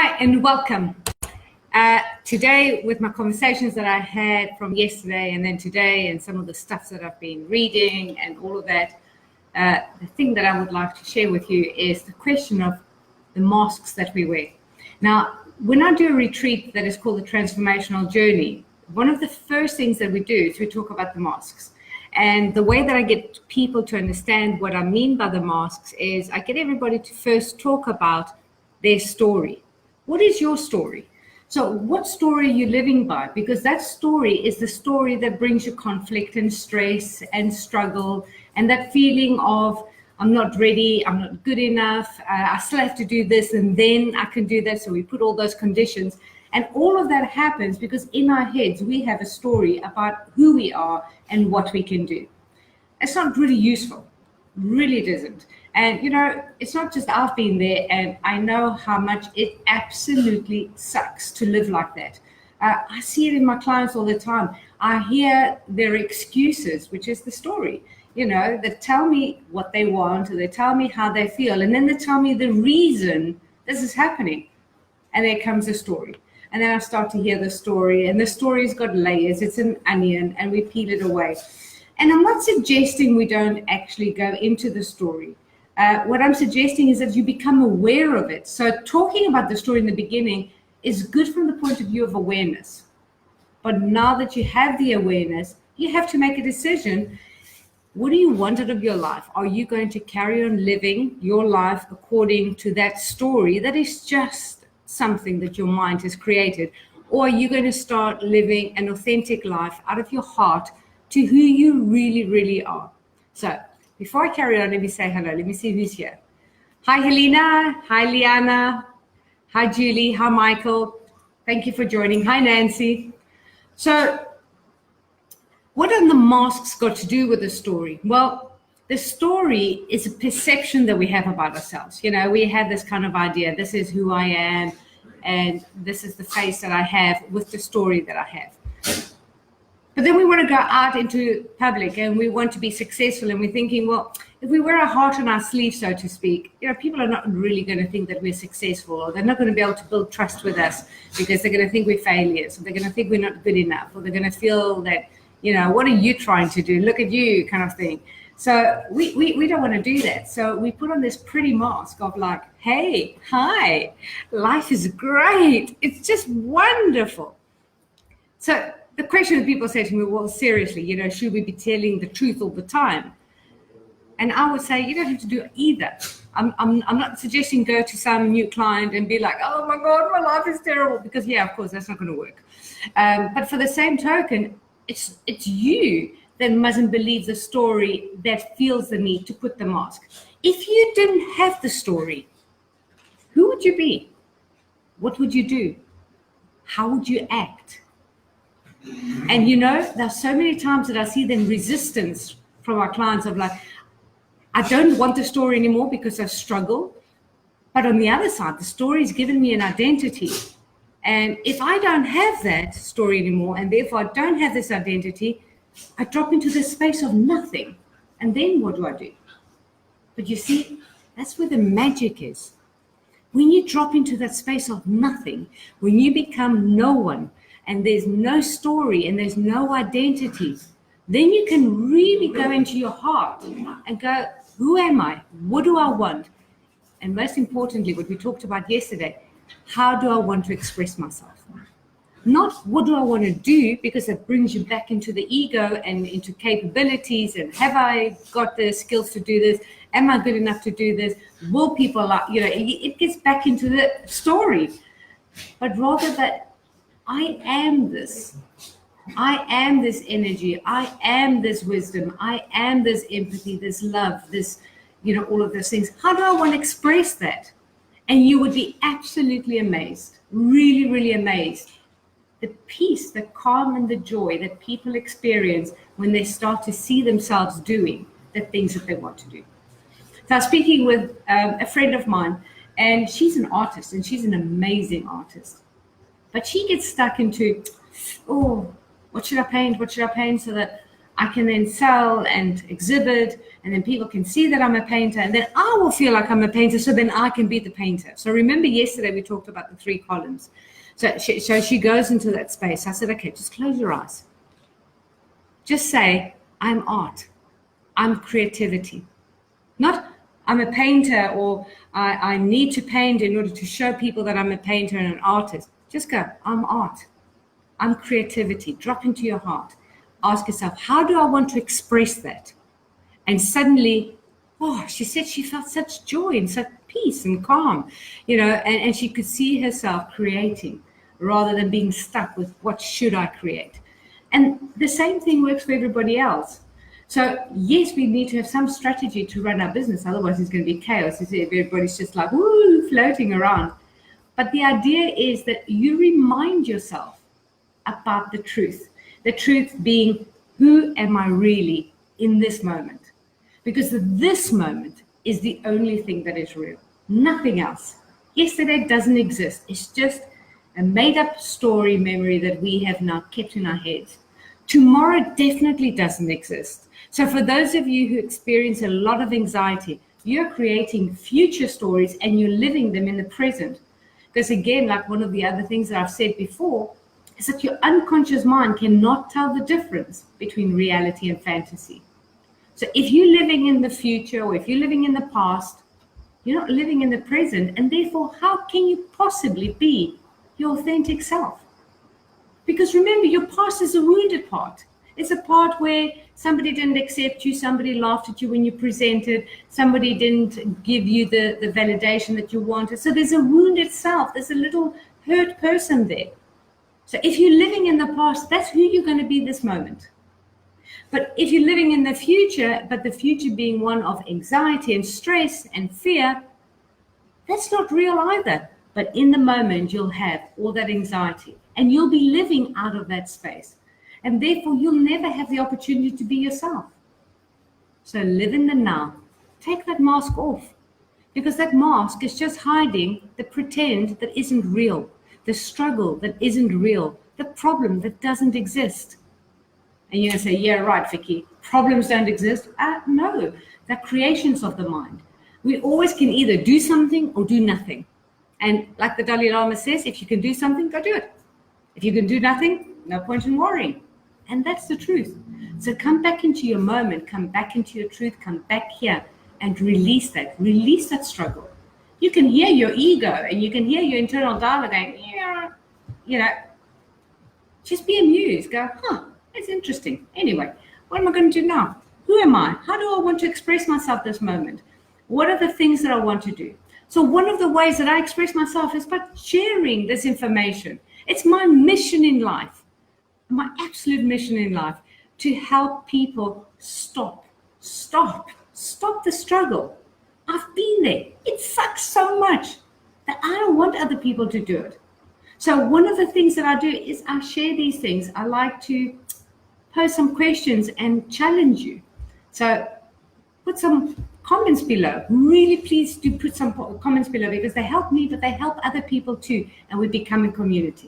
Hi and welcome. Today, with my conversations that I had from yesterday and then today and some of the stuff that I've been reading and all of that, the thing that I would like to share with you is the question of the masks that we wear. Now, when I do a retreat that is called the Transformational Journey, one of the first things that we do is we talk about the masks. And the way that I get people to understand what I mean by the masks is I get everybody to first talk about their story. What is your story? So what story are you living by? Because that story is the story that brings you conflict and stress and struggle and that feeling of I'm not ready, I'm not good enough, I still have to do this and then I can do that. So we put all those conditions. And all of that happens because in our heads, we have a story about who we are and what we can do. It's not really useful, really it isn't. And, you know, it's not just I've been there and I know how much it absolutely sucks to live like that. I see it in my clients all the time. I hear their excuses, which is the story, you know, they tell me what they want or they tell me how they feel. And then they tell me the reason this is happening. And there comes a story. And then I start to hear the story and the story's got layers. It's an onion and we peel it away. And I'm not suggesting we don't actually go into the story. What I'm suggesting is that you become aware of it. So talking about the story in the beginning is good from the point of view of awareness. But now that you have the awareness, you have to make a decision. What do you want out of your life? Are you going to carry on living your life according to that story that is just something that your mind has created? Or are you going to start living an authentic life out of your heart to who you really, really are? So before I carry on, let me say hello. Let me see who's here. Hi, Helena. Hi, Liana. Hi, Julie. Hi, Michael. Thank you for joining. Hi, Nancy. So what have the masks got to do with the story? Well, the story is a perception that we have about ourselves. You know, we have this kind of idea, this is who I am, and this is the face that I have with the story that I have. But then we want to go out into public and we want to be successful and we're thinking, well, if we wear our heart on our sleeve, so to speak, you know, people are not really going to think that we're successful or they're not going to be able to build trust with us because they're going to think we're failures or they're going to think we're not good enough or they're going to feel that, you know, what are you trying to do? Look at you kind of thing. So we don't want to do that. So we put on this pretty mask of like, hey, hi, life is great. It's just wonderful. So the question that people say to me, well, seriously, you know, should we be telling the truth all the time? And I would say, you don't have to do either. I'm not suggesting go to some new client and be like, oh my God, my life is terrible. Because yeah, of course, that's not going to work. But for the same token, it's you that mustn't believe the story that feels the need to put the mask. If you didn't have the story, who would you be? What would you do? How would you act? And you know, there's so many times that I see them resistance from our clients of like, I don't want the story anymore because I struggle. But on the other side, the story has given me an identity. And if I don't have that story anymore, and therefore I don't have this identity, I drop into this space of nothing. And then what do I do? But you see, that's where the magic is. When you drop into that space of nothing, when you become no one, and there's no story and there's no identity, then you can really go into your heart and go, who am I? What do I want? And most importantly, what we talked about yesterday, how do I want to express myself? Not what do I want to do, because that brings you back into the ego and into capabilities and have I got the skills to do this? Am I good enough to do this? Will people like, you know, it gets back into the story. But rather that I am this. I am this energy. I am this wisdom. I am this empathy, this love, this, you know, all of those things. How do I want to express that? And you would be absolutely amazed, really, really amazed. The peace, the calm and the joy that people experience when they start to see themselves doing the things that they want to do. So I was speaking with a friend of mine, and she's an artist, and she's an amazing artist. But she gets stuck into, oh, what should I paint? What should I paint so that I can then sell and exhibit, and then people can see that I'm a painter, and then I will feel like I'm a painter, so then I can be the painter. So remember yesterday we talked about the 3 columns. So she goes into that space. I said, okay, just close your eyes. Just say, I'm art. I'm creativity. Not I'm a painter, or I need to paint in order to show people that I'm a painter and an artist. Just go, I'm art. I'm creativity. Drop into your heart. Ask yourself, how do I want to express that? And suddenly, she said she felt such joy and such peace and calm, and she could see herself creating rather than being stuck with what should I create. And the same thing works for everybody else. So yes, we need to have some strategy to run our business. Otherwise, it's going to be chaos. Everybody's just like, woo, floating around. But the idea is that you remind yourself about the truth being, who am I really in this moment? Because this moment is the only thing that is real. Nothing else. Yesterday doesn't exist. It's just a made-up story memory that we have now kept in our heads. Tomorrow definitely doesn't exist. So for those of you who experience a lot of anxiety, you're creating future stories and you're living them in the present. Because again, like one of the other things that I've said before, is that your unconscious mind cannot tell the difference between reality and fantasy. So if you're living in the future, or if you're living in the past, you're not living in the present, and therefore, how can you possibly be your authentic self? Because remember, your past is a wounded part. It's a part where somebody didn't accept you, somebody laughed at you when you presented, somebody didn't give you the validation that you wanted. So there's a wounded self, there's a little hurt person there. So if you're living in the past, that's who you're going to be this moment. But if you're living in the future, but the future being one of anxiety and stress and fear, that's not real either. But in the moment, you'll have all that anxiety and you'll be living out of that space. And therefore, you'll never have the opportunity to be yourself. So live in the now. Take that mask off, because that mask is just hiding the pretend that isn't real, the struggle that isn't real, the problem that doesn't exist. And you're going to say, yeah, right, Vicky, problems don't exist. No, they're creations of the mind. We always can either do something or do nothing. And like the Dalai Lama says, if you can do something, go do it. If you can do nothing, no point in worrying. And that's the truth. So come back into your moment, come back into your truth, come back here and release that struggle. You can hear your ego and you can hear your internal dialogue going, just be amused. Go, it's interesting. Anyway, what am I going to do now? Who am I? How do I want to express myself this moment? What are the things that I want to do? So one of the ways that I express myself is by sharing this information. It's my mission in life, my absolute mission in life, to help people stop the struggle. I've been there. It sucks so much that I don't want other people to do it. So one of the things that I do is I share these things. I like to post some questions and challenge you. So put some comments below. Really, please do put some comments below, because they help me, but they help other people too, and we become a community.